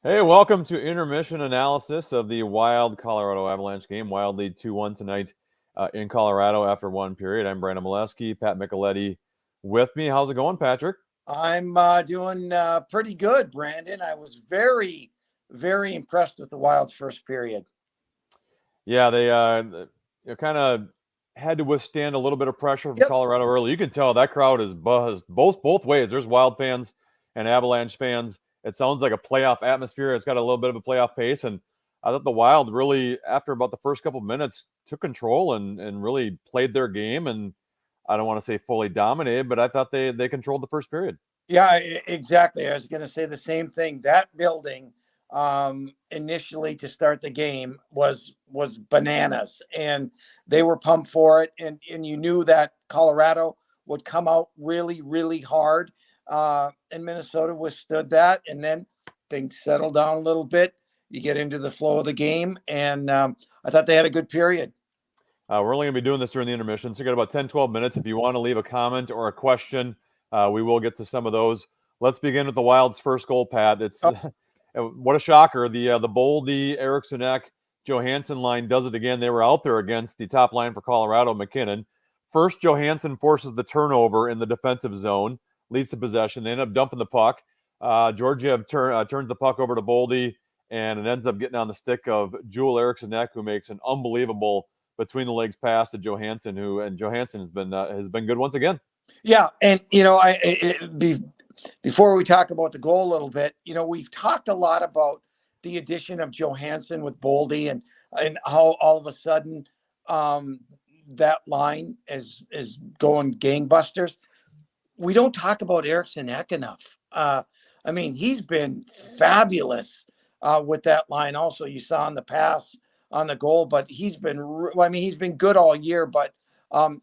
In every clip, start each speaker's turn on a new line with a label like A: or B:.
A: Hey, welcome to intermission analysis of the Wild Colorado Avalanche game. Wild lead 2-1 tonight in Colorado after one period. I'm Brandon Mileski, Pat Micheletti with me. How's it going, Patrick?
B: I'm doing pretty good, Brandon. I was very, very impressed with the Wild's first period.
A: Yeah, they kind of had to withstand a little bit of pressure from
B: Yep.
A: Colorado early. You can tell that crowd is buzzed both ways. There's Wild fans and Avalanche fans. It sounds like a playoff atmosphere. It's got a little bit of a playoff pace, and I thought the Wild really, after about the first couple of minutes, took control and really played their game. And I don't want to say fully dominated, but I thought they controlled the first period.
B: Yeah, exactly. I was going to say the same thing. That building initially to start the game was bananas, and they were pumped for it. And you knew that Colorado would come out really, really hard, and Minnesota withstood that. And then things settled down a little bit. You get into the flow of the game, and I thought they had a good period.
A: We're only going to be doing this during the intermission, so you got about 10, 12 minutes. If you want to leave a comment or a question, we will get to some of those. Let's begin with the Wild's first goal, Pat. It's what a shocker. The Boldy, Eriksson Ek, Johansson line does it again. They were out there against the top line for Colorado, McKinnon. First, Johansson forces the turnover in the defensive zone, leads to possession. They end up dumping the puck. Georgiev turns the puck over to Boldy, and it ends up getting on the stick of Joel Eriksson Ek, who makes an unbelievable between the legs pass to Johansson, Johansson has been good once again.
B: Yeah, and before we talk about the goal a little bit, we've talked a lot about the addition of Johansson with Boldy and how all of a sudden that line is going gangbusters. We don't talk about Eriksson Ek enough. I mean, he's been fabulous with that line. Also, you saw in the pass on the goal, but he's been good all year. But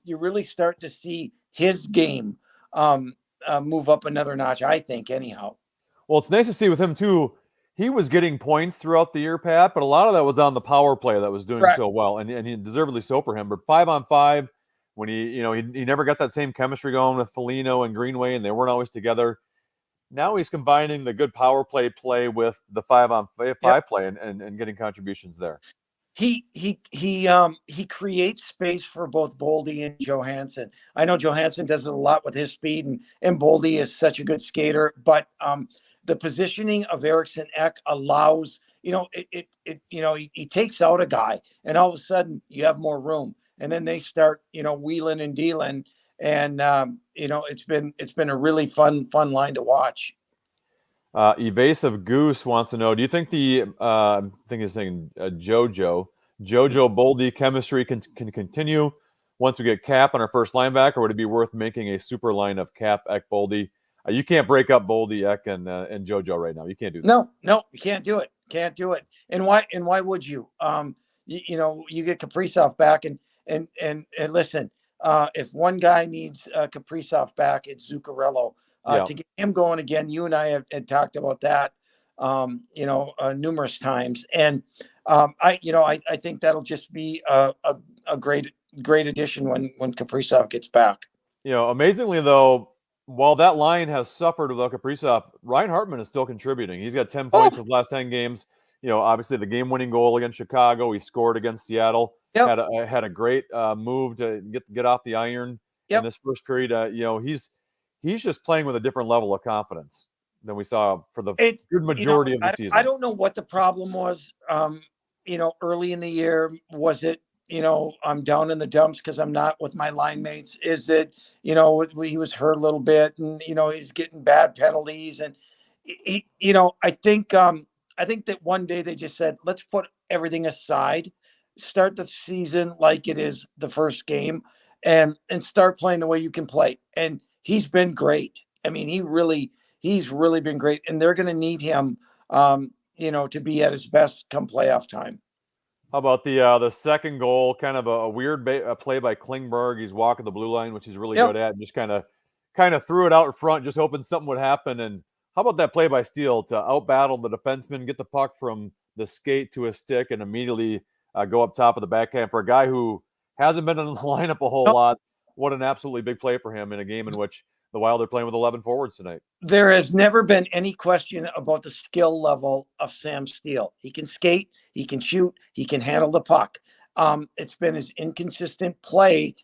B: you really start to see his game move up another notch, I think, anyhow.
A: Well, it's nice to see with him too. He was getting points throughout the year, Pat, but a lot of that was on the power play that was doing
B: Correct.
A: so well, and he deservedly so for him. But 5-on-5, when he never got that same chemistry going with Foligno and Greenway, and they weren't always together. Now he's combining the good power play with the 5-on-5
B: Yep.
A: play and getting contributions there.
B: He creates space for both Boldy and Johansson. I know Johansson does it a lot with his speed, and Boldy is such a good skater. But the positioning of Eriksson Ek allows he takes out a guy, and all of a sudden you have more room, and then they start wheeling and dealing, and it's been a really fun line to watch.
A: Evasive Goose wants to know: do you think I think he's saying JoJo Boldy chemistry can continue once we get Cap on our first linebacker? Or would it be worth making a super line of Cap, Ek, Boldy? You can't break up Boldy, Ek, and JoJo right now. You can't do that.
B: No, you can't do it. Can't do it. And why would you? You get Kaprizov back, and listen. If one guy needs Kaprizov back, it's Zuccarello.
A: Yeah.
B: To get him going again, you and I had talked about that, numerous times, and I think that'll just be a great addition when Kaprizov gets back.
A: Amazingly though, while that line has suffered without Kaprizov, Ryan Hartman is still contributing. He's got 10 points in the last 10 games. Obviously the game-winning goal against Chicago. He scored against Seattle.
B: Yep.
A: Had a great move to get off the iron in this first period. He's just playing with a different level of confidence than we saw for the good majority of the season.
B: I don't know what the problem was. Early in the year, was it, I'm down in the dumps because I'm not with my line mates? Is it, he was hurt a little bit, and, he's getting bad penalties. And, I think that one day they just said, let's put everything aside, start the season like it is the first game, and start playing the way you can play. And he's been great. I mean, he's really been great, and they're going to need him, to be at his best come playoff time.
A: How about the second goal? Kind of a weird play by Klingberg. He's walking the blue line, which he's really good at, and just kind of threw it out in front, just hoping something would happen. And how about that play by Steele to outbattle the defenseman, get the puck from the skate to a stick, and immediately go up top of the backhand for a guy who hasn't been in the lineup a whole lot. What an absolutely big play for him in a game in which the Wild are playing with 11 forwards tonight.
B: There has never been any question about the skill level of Sam Steele. He can skate, he can shoot, he can handle the puck. It's been his inconsistent play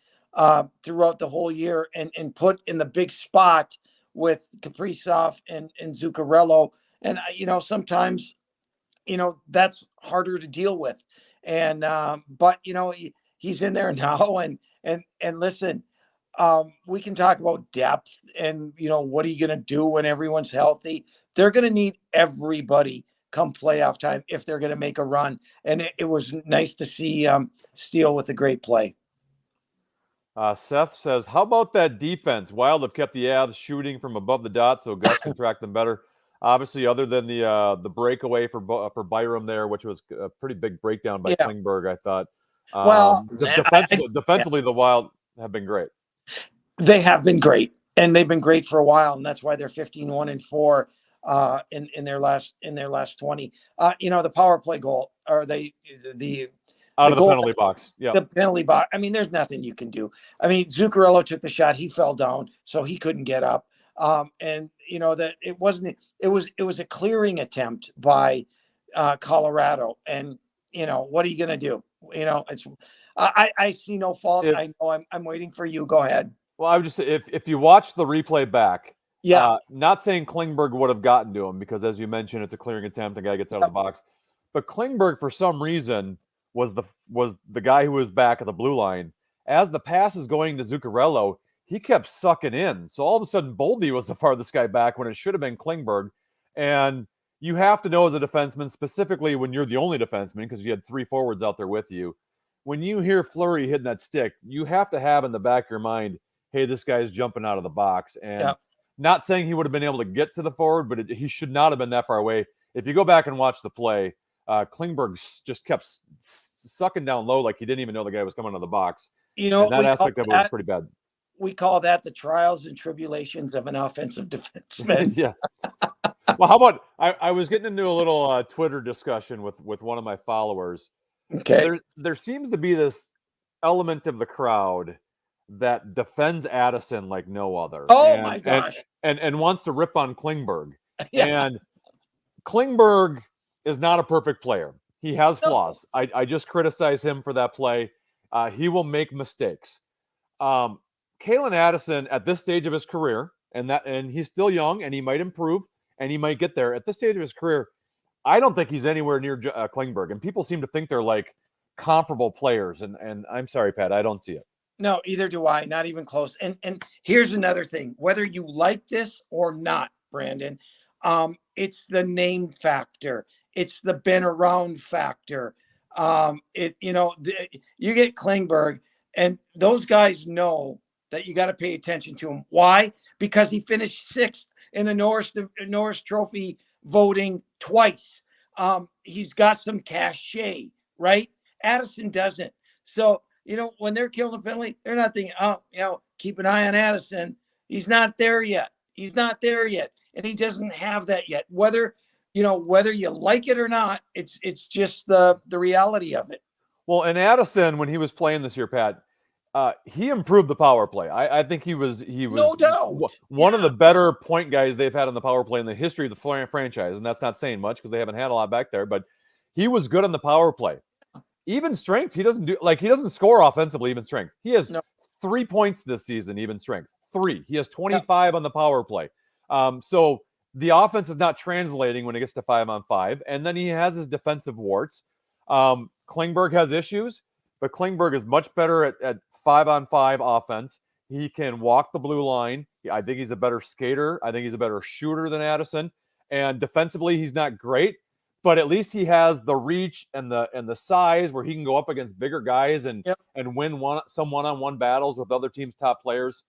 B: throughout the whole year, and put in the big spot with Kaprizov and Zuccarello. And, sometimes, that's harder to deal with. And, but, he's in there now. And listen, we can talk about depth and, what are you going to do when everyone's healthy? They're going to need everybody come playoff time if they're going to make a run. And it was nice to see Steele with a great play.
A: Seth says, how about that defense? Wild have kept the Avs shooting from above the dot so Gus can track them better. Obviously, other than the breakaway for Byram there, which was a pretty big breakdown by Klingberg, I thought. Defensively, the Wild have been great.
B: They have been great, and they've been great for a while, and that's why they're 15-1-4 in their last 20. The power play goal, or the
A: out of the penalty box. Yeah.
B: The penalty box. I mean, there's nothing you can do. I mean, Zuccarello took the shot. He fell down, so he couldn't get up. And that it was a clearing attempt by Colorado. And, what are you going to do? I see no fault. I know I'm waiting for you. Go ahead.
A: Well, I would just say if you watch the replay back, not saying Klingberg would have gotten to him because, as you mentioned, it's a clearing attempt. The guy gets out of the box. But Klingberg, for some reason, was the guy who was back at the blue line. As the pass is going to Zuccarello, he kept sucking in. So all of a sudden, Boldy was the farthest guy back when it should have been Klingberg. And you have to know as a defenseman, specifically when you're the only defenseman, because you had three forwards out there with you, when you hear Fleury hitting that stick, you have to have in the back of your mind, hey, this guy's jumping out of the box. And not saying he would have been able to get to the forward, but he should not have been that far away. If you go back and watch the play, Klingberg just kept sucking down low like he didn't even know the guy was coming out of the box. And that aspect of it was pretty bad.
B: We call that the trials and tribulations of an offensive defenseman.
A: Yeah. Well, how about I was getting into a little Twitter discussion with one of my followers.
B: Okay.
A: There seems to be this element of the crowd that defends Addison like no other.
B: My gosh.
A: And wants to rip on Klingberg. And Klingberg is not a perfect player. He has flaws. I just criticize him for that play. He will make mistakes. Calen Addison at this stage of his career, and he's still young, and he might improve, and he might get there. At this stage of his career, I don't think he's anywhere near Klingberg, and people seem to think they're like comparable players, and I'm sorry, Pat, I don't see it.
B: No, either do I. Not even close. And here's another thing: whether you like this or not, Brandon, it's the name factor. It's the been around factor. You get Klingberg, and those guys know that you got to pay attention to him. Why? Because he finished 6th in the Norris Trophy voting twice. He's got some cachet, right? Addison doesn't. So, when they're killing the penalty, they're not thinking, keep an eye on Addison. He's not there yet. And he doesn't have that yet. Whether you like it or not, it's just the reality of it.
A: Well, and Addison, when he was playing this year, Pat, he improved the power play. I think he was
B: no doubt
A: one of the better point guys they've had on the power play in the history of the franchise. And that's not saying much because they haven't had a lot back there, but he was good on the power play. Even strength, he doesn't score offensively, even strength. He has 3 points this season, even strength. 3. He has 25 on the power play. So the offense is not translating when it gets to 5-on-5. And then he has his defensive warts. Klingberg has issues, but Klingberg is much better at 5-on-5 offense. He can walk the blue line. I think he's a better skater. I think he's a better shooter than Addison. And defensively, he's not great, but at least he has the reach and the size where he can go up against bigger guys and win some one-on-one battles with other teams' top players.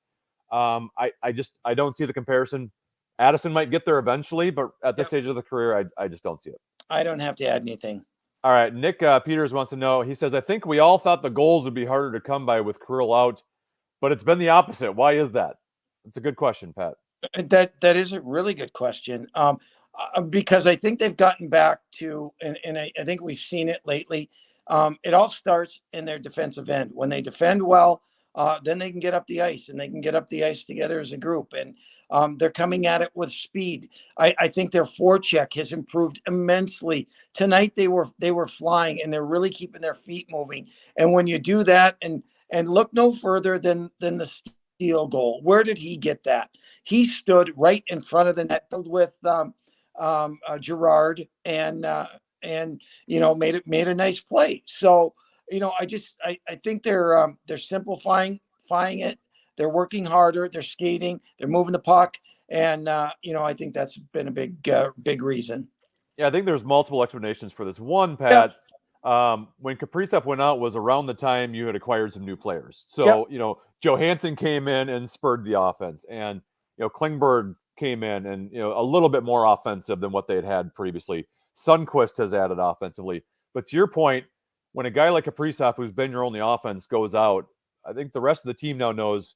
A: I don't see the comparison. Addison might get there eventually, but at this stage of the career, I just don't see it.
B: I don't have to add anything.
A: All right. Nick Peters wants to know, he says, I think we all thought the goals would be harder to come by with Kirill out, but it's been the opposite. Why is that? It's a good question, Pat.
B: That is a really good question. Because I think they've gotten back to, and I think we've seen it lately. It all starts in their defensive end. When they defend well, then they can get up the ice, and they can get up the ice together as a group. And they're coming at it with speed. I think their forecheck has improved immensely. Tonight they were flying, and they're really keeping their feet moving. And when you do that, and look no further than the steal goal. Where did he get that? He stood right in front of the net with Gerard, and made a nice play. So I think they're simplifying it. They're working harder. They're skating. They're moving the puck, and I think that's been a big reason.
A: Yeah, I think there's multiple explanations for this. One, Pat, when Kaprizov went out was around the time you had acquired some new players. So Johansson came in and spurred the offense, and Klingberg came in and a little bit more offensive than what they had previously. Sundqvist has added offensively. But to your point, when a guy like Kaprizov, who's been your only offense, goes out, I think the rest of the team now knows,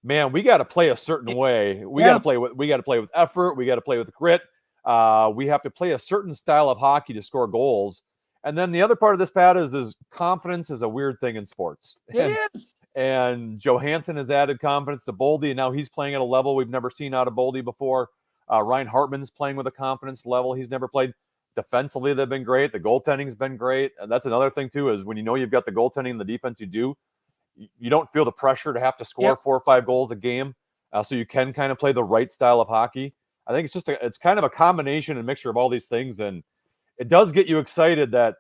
A: man, we got to play a certain way. We got to play with effort. We got to play with grit. We have to play a certain style of hockey to score goals. And then the other part of this, Pat, is confidence is a weird thing in sports.
B: It is.
A: And Johansson has added confidence to Boldy, and now he's playing at a level we've never seen out of Boldy before. Ryan Hartman's playing with a confidence level he's never played. Defensively, they've been great. The goaltending's been great. And that's another thing, too, is when you've got the goaltending and the defense you don't feel the pressure to have to score 4 or 5 goals a game. So you can kind of play the right style of hockey. I think it's kind of a combination and mixture of all these things. And it does get you excited that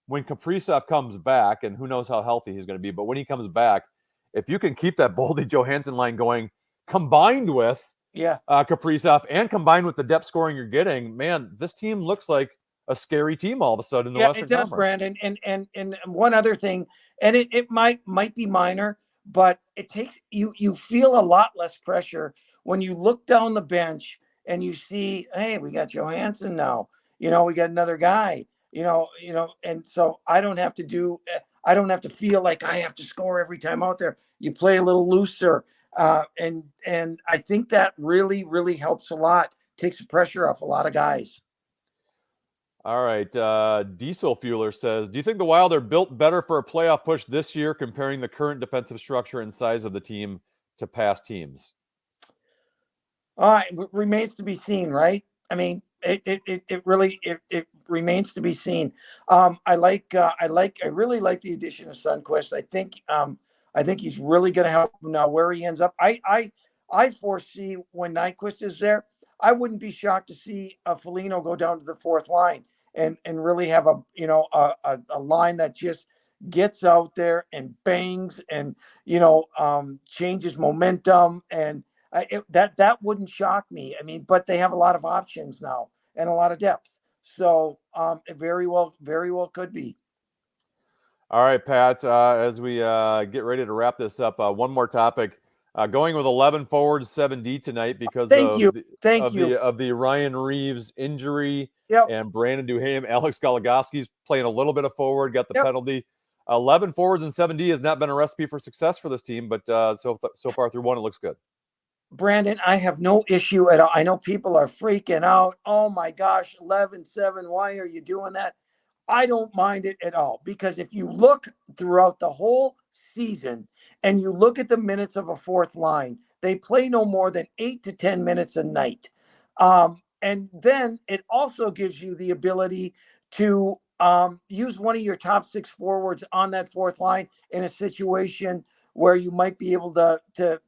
A: when Kaprizov comes back, and who knows how healthy he's going to be, but when he comes back, if you can keep that Boldy Johansson line going, combined with Kaprizov and combined with the depth scoring you're getting, man, this team looks like a scary team all of a sudden in the Western
B: Conference. Brandon. And one other thing, and it might be minor, but it takes you feel a lot less pressure when you look down the bench and you see, hey, we got Johansson now. We got another guy. And so I don't have to feel like I have to score every time out there. You play a little looser. And I think that really, really helps a lot. Takes the pressure off a lot of guys.
A: All right. Diesel Fueler says, do you think the Wild are built better for a playoff push this year, comparing the current defensive structure and size of the team to past teams?
B: It remains to be seen, right? I mean, it really remains to be seen. I really like the addition of Sundqvist. I think he's really going to help him now where he ends up. I foresee when Nyquist is there, I wouldn't be shocked to see a Foligno go down to the fourth line and really have a line that just gets out there and bangs and changes momentum, and that wouldn't shock me. I mean, but they have a lot of options now and a lot of depth, so it very well could be.
A: All right, Pat, as we get ready to wrap this up, one more topic. Going with 11 forwards, 7D tonight because of the Ryan Reeves injury and Brandon Duhaime. Alex Goligoski's playing a little bit of forward, got the penalty. 11 forwards and 7D has not been a recipe for success for this team, but so far through one, it looks good.
B: Brandon, I have no issue at all. I know people are freaking out. Oh my gosh, 11-7, why are you doing that? I don't mind it at all, because if you look throughout the whole season and you look at the minutes of a fourth line, they play no more than 8 to 10 minutes a night. And then it also gives you the ability to use one of your top 6 forwards on that fourth line in a situation where you might be able to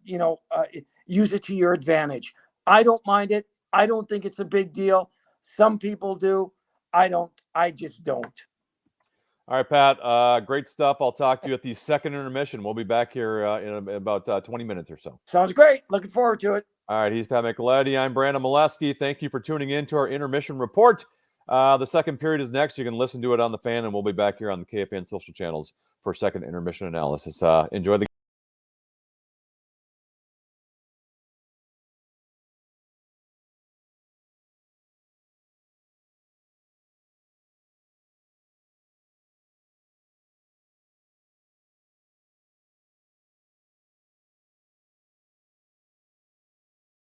B: use it to your advantage. I don't mind it. I don't think it's a big deal. Some people do. I don't. I just don't.
A: All right, Pat. Great stuff. I'll talk to you at the second intermission. We'll be back here in about 20 minutes or so.
B: Sounds great. Looking forward to it.
A: All right. He's Pat Micheletti. I'm Brandon Mileski. Thank you for tuning in to our intermission report. The second period is next. You can listen to it on the Fan, and we'll be back here on the KFAN social channels for second intermission analysis. Enjoy the